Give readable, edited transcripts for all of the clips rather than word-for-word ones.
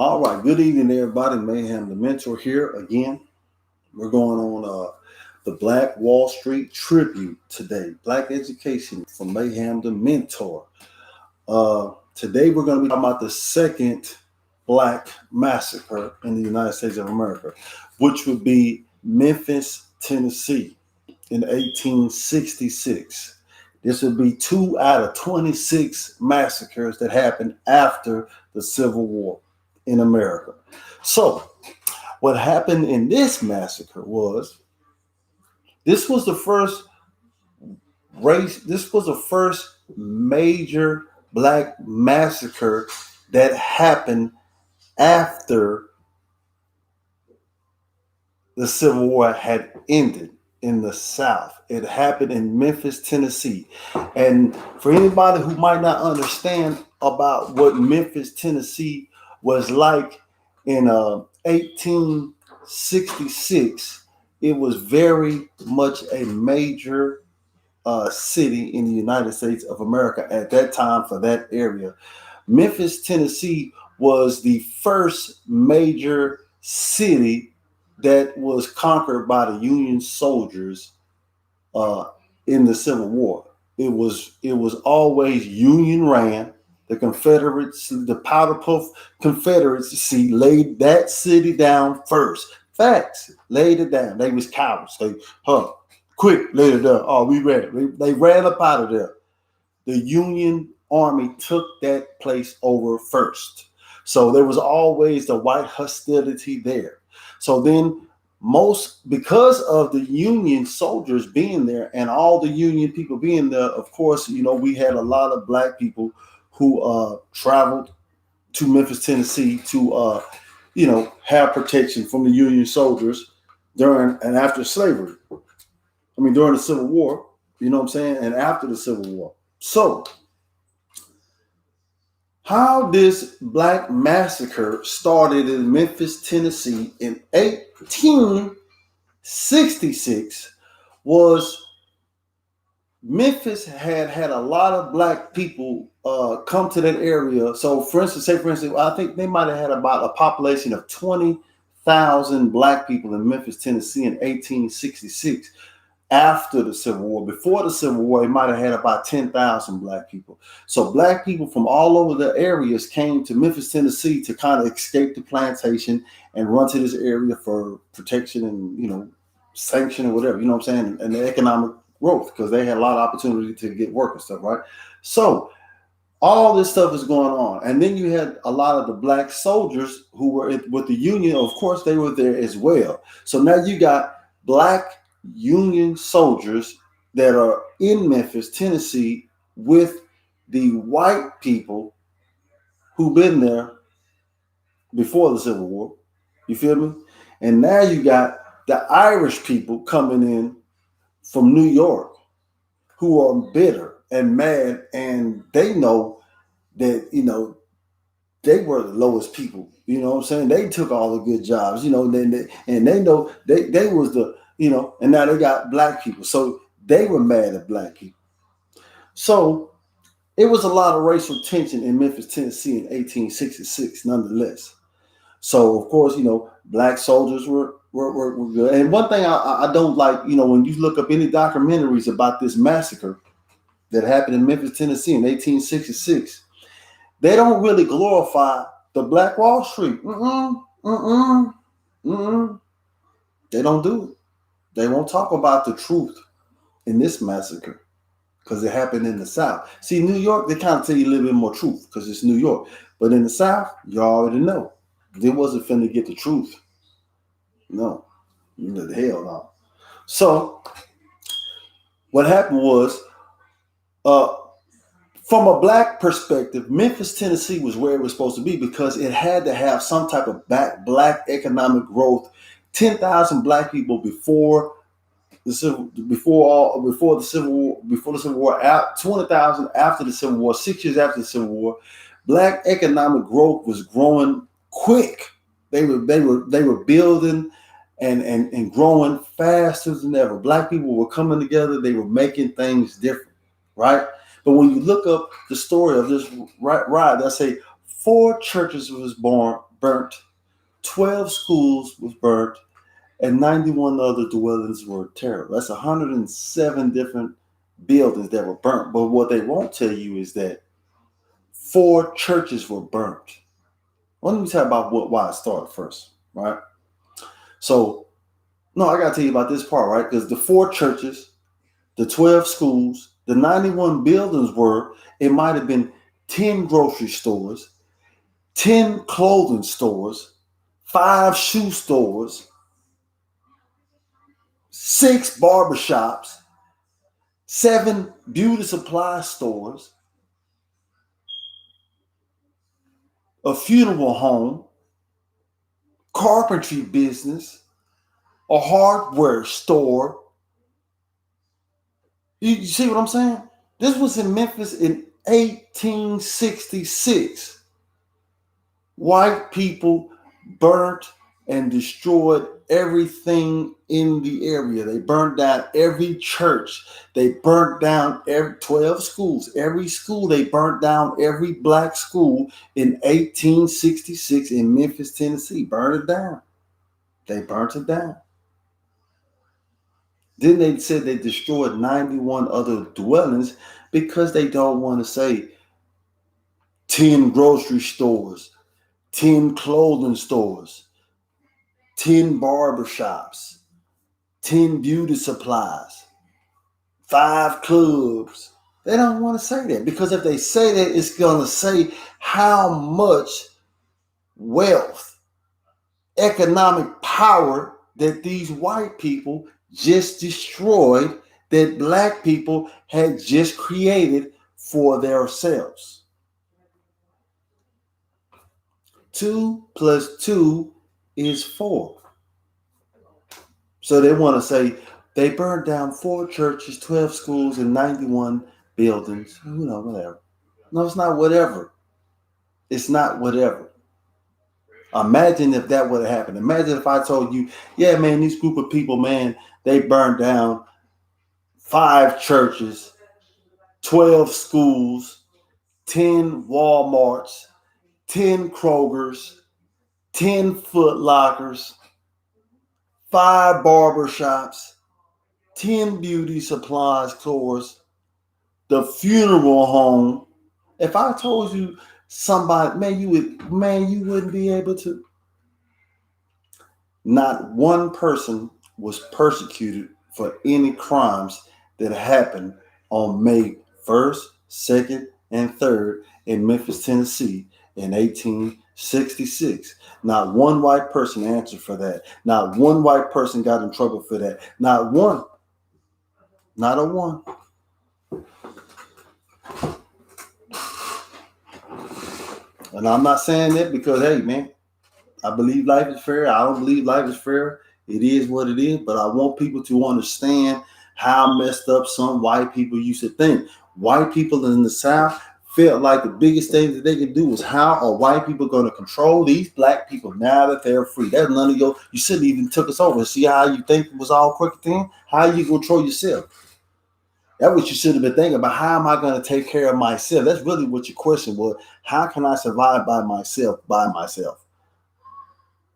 All right, good evening, everybody. Mayhem the Mentor here again. We're going on the Black Wall Street tribute today. Black education from Mayhem the Mentor. Today we're going to be talking about the second Black massacre in the United States of America, which would be Memphis, Tennessee in 1866. This would be 2 out of 26 massacres that happened after the Civil War in America. So, what happened in this massacre was this was the first major Black massacre that happened after the Civil War had ended in the South. It happened in Memphis, Tennessee. And for anybody who might not understand about what Memphis, Tennessee was like in 1866, it was very much a major city in the United States of America at that time for that area. Memphis, Tennessee was the first major city that was conquered by the Union soldiers in the Civil War. It was always Union ran. The Confederates, the powder puff Confederacy laid that city down first. Facts, laid it down. They was cowards. They quick, laid it down. Oh, we ran. They ran up out of there. The Union Army took that place over first. So there was always the white hostility there. So then because of the Union soldiers being there and all the Union people being there, of course, we had a lot of Black people who traveled to Memphis, Tennessee to, have protection from the Union soldiers during and after slavery. During the Civil War, you know what I'm saying? And after the Civil War. So, how this Black massacre started in Memphis, Tennessee in 1866 was Memphis had a lot of Black people come to that area. So, for instance, I think they might have had about a population of 20,000 Black people in Memphis, Tennessee in 1866. After the Civil War, before the Civil War, they might have had about 10,000 Black people. So Black people from all over the areas came to Memphis, Tennessee to kind of escape the plantation and run to this area for protection and, sanction or whatever, you know what I'm saying, and the economic growth, because they had a lot of opportunity to get work and stuff, right? So all this stuff is going on. And then you had a lot of the Black soldiers who were with the Union. Of course, they were there as well. So now you got Black Union soldiers that are in Memphis, Tennessee, with the white people who've been there before the Civil War. You feel me? And now you got the Irish people coming in from New York who are bitter and mad, and they know that, they were the lowest people. You know what I'm saying? They took all the good jobs, and they know they was the, and now they got Black people. So they were mad at Black people. So it was a lot of racial tension in Memphis, Tennessee in 1866, nonetheless. So, of course, Black soldiers were good. And one thing I don't like, when you look up any documentaries about this massacre that happened in Memphis, Tennessee in 1866, they don't really glorify the Black Wall Street. They don't do it. They won't talk about the truth in this massacre because it happened in the South. See, New York, they kind of tell you a little bit more truth because it's New York. But in the South, you already know. They wasn't finna get the truth. No. The hell no. So, what happened was, from a Black perspective, Memphis, Tennessee was where it was supposed to be because it had to have some type of Black economic growth. 10,000 Black people before the Civil War, 20,000 after the Civil War, 6 years after the Civil War. Black economic growth was growing quick. They were building and growing faster than ever. Black people were coming together. They were making things different, right? But when you look up the story of this riot, they say 4 churches was burnt, 12 schools was burnt, and 91 other dwellings were terrorized. That's 107 different buildings that were burnt. But what they won't tell you is that 4 churches were burnt. Well, let me tell you about why it started first, right? So, no, I got to tell you about this part, right? Because the 4 churches, the 12 schools, the 91 buildings were, it might have been 10 grocery stores, 10 clothing stores, 5 shoe stores, 6 barbershops, 7 beauty supply stores, a funeral home, carpentry business, a hardware store. You see what I'm saying? This was in Memphis in 1866. White people burnt and destroyed everything in the area. They burnt down every church. They burnt down every 12 schools. Every school, they burnt down every black school in 1866 in Memphis, Tennessee. Burned it down. They burnt it down. Then they said they destroyed 91 other dwellings because they don't want to say 10 grocery stores, 10 clothing stores, 10 barbershops, 10 beauty supplies, 5 clubs. They don't want to say that because if they say that, it's going to say how much wealth, economic power that these white people just destroyed, that black people had just created for themselves. 2 plus 2 is 4. So they want to say they burned down 4 churches, 12 schools, and 91 buildings. Whatever. No, it's not whatever. It's not whatever. Imagine if that would have happened. Imagine if I told you, yeah, man, this group of people, man, they burned down 5 churches, 12 schools, 10 Walmarts, 10 Krogers, 10 Foot Lockers, 5 barbershops, 10 beauty supply stores, the funeral home. If I told you somebody, you wouldn't be able to. Not one person was persecuted for any crimes that happened on May 1st, 2nd, and 3rd in Memphis, Tennessee in 1866. Not one white person answered for that. Not one white person got in trouble for that. Not one. Not a one. And I'm not saying that because, hey, man, I believe life is fair. I don't believe life is fair. It is what it is. But I want people to understand how messed up some white people used to think. White people in the South felt like the biggest thing that they could do was how are white people going to control these black people now that they're free? That's none of you shouldn't even took us over. See how you think it was all crooked then? How you control yourself? That's what you should have been thinking about. How am I going to take care of myself? That's really what your question was. How can I survive by myself,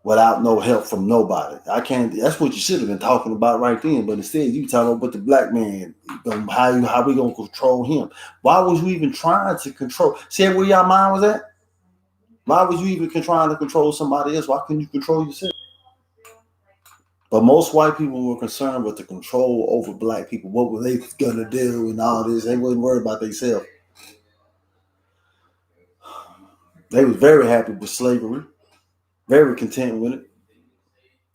without no help from nobody? I can't. That's what you should have been talking about right then. But instead, you talking about the black man, how we gonna control him? Why was you even trying to control? See where your mind was at? Why was you even trying to control somebody else? Why couldn't you control yourself? But most white people were concerned with the control over black people. What were they gonna do and all this? They wasn't worried about themselves. They was very happy with slavery, very content with it.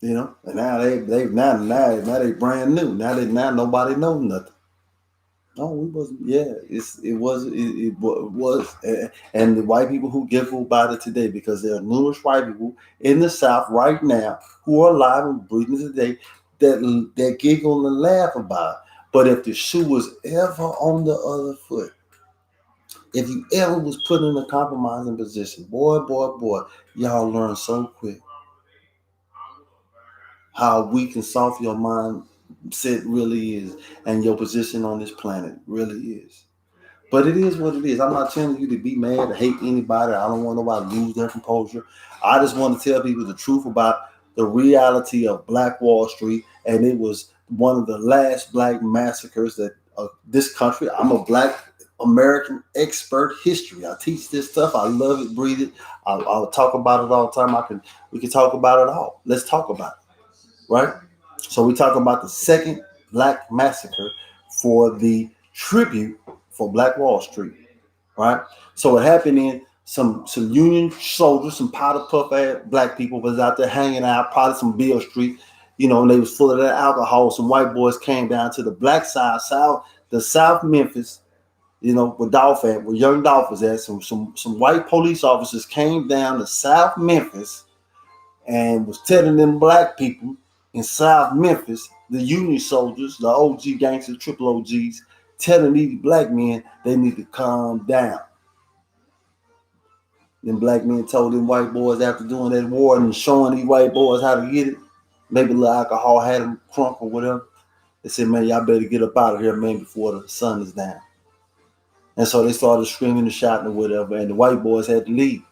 And now they brand new. Now nobody knows nothing. No, it wasn't. Yeah, it was, and the white people who giggle about it today, because there are numerous white people in the South right now who are alive and breathing today that giggle and laugh about it. But if the shoe was ever on the other foot, if you ever was put in a compromising position, boy, y'all learn so quick how weak and soft your mindset really is, and your position on this planet really is. But it is what it is. I'm not telling you to be mad or hate anybody. I don't want nobody to lose their composure. I just want to tell people the truth about the reality of Black Wall Street. And it was one of the last black massacres that this country. I'm a Black American expert history. I teach this stuff. I love it, breathe it. I'll talk about it all the time. We can talk about it all. Let's talk about it, right? So we talk about the second Black massacre for the tribute for Black Wall Street, right? So it happened in some Union soldiers, some powder puff ass black people was out there hanging out, probably some Beale Street, and they was full of that alcohol. Some white boys came down to the black side, the South Memphis, where young Dolph was at. Some white police officers came down to South Memphis and was telling them black people in South Memphis, the Union soldiers, the OG gangsters, triple OGs, telling these black men they need to calm down. Then black men told them white boys after doing that war and showing these white boys how to get it, maybe a little alcohol had them crunk or whatever. They said, man, y'all better get up out of here, man, before the sun is down. And so they started screaming and shouting or whatever, and the white boys had to leave.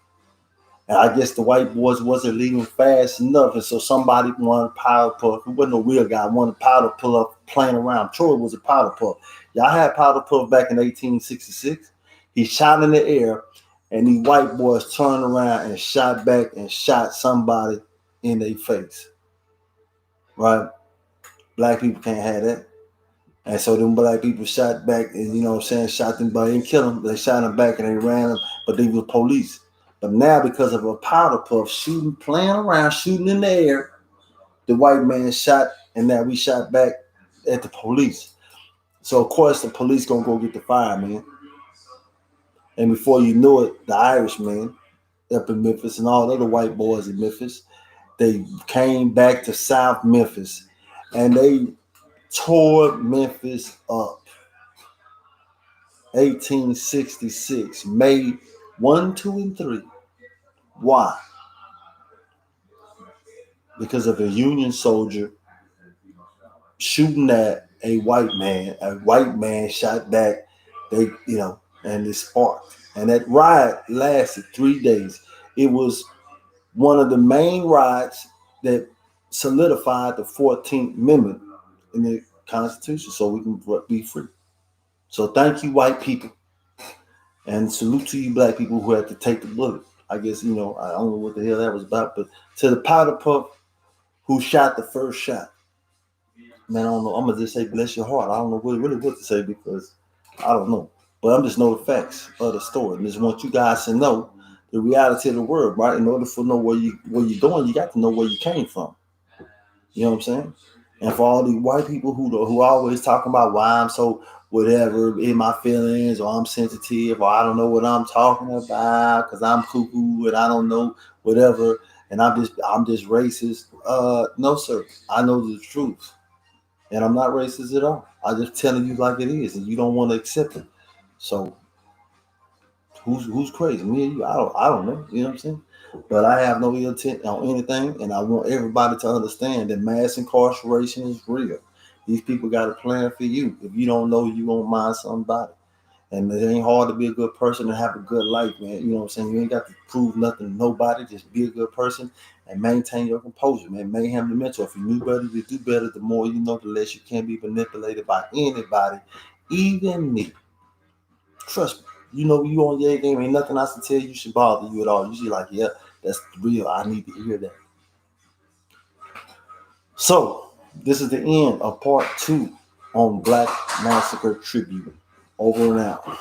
And I guess the white boys wasn't leaving fast enough, and so somebody wanted powder puff. It wasn't a real guy, wanted powder puff playing around. Troy was a powder puff. Y'all had powder puff back in 1866. He shot in the air, and these white boys turned around and shot back and shot somebody in their face. Right? Black people can't have that. And so them black people shot back and, shot them, but they didn't kill them. They shot them back and they ran them, but they were police. But now, because of a powder puff shooting, playing around, shooting in the air, the white man shot, and now we shot back at the police. So, of course, the police going to go get the fireman. And before you know it, the Irishmen up in Memphis and all the other white boys in Memphis, they came back to South Memphis, and they tore Memphis up. 1866, May 1, 2, and 3. Why? Because of a Union soldier shooting at a white man. A white man shot back. And it sparked. And that riot lasted 3 days. It was one of the main riots that solidified the 14th Amendment in the Constitution, so we can be free. So thank you, white people, and salute to you, black people who had to take the bullet. I guess, I don't know what the hell that was about, but to the powder puff who shot the first shot, man, I don't know. I'm going to just say bless your heart. I don't know really what to say because I don't know. But I'm just know the facts of the story. And just want you guys to know the reality of the world, right? In order to know where you're going, you got to know where you came from. You know what I'm saying? And for all these white people who always talking about why I'm so whatever in my feelings, or I'm sensitive, or I don't know what I'm talking about because I'm cuckoo and I don't know whatever, and I'm just racist. No, sir. I know the truth, and I'm not racist at all. I'm just telling you like it is, and you don't want to accept it. So who's crazy? Me or you? I don't know. You know what I'm saying? But I have no ill intent on anything, and I want everybody to understand that mass incarceration is real. These people got a plan for you. If you don't know, you won't mind somebody. And it ain't hard to be a good person and have a good life, man. You know what I'm saying? You ain't got to prove nothing to nobody. Just be a good person and maintain your composure, man. Mayhem the mentor. If you knew better, you do better. The more you know, the less you can be manipulated by anybody, even me. Trust me. You know you on your game. Ain't nothing else to tell you should bother you at all. You should like, yeah, that's real. I need to hear that. So this is the end of part 2 on Black Massacre Tribute. Over and out.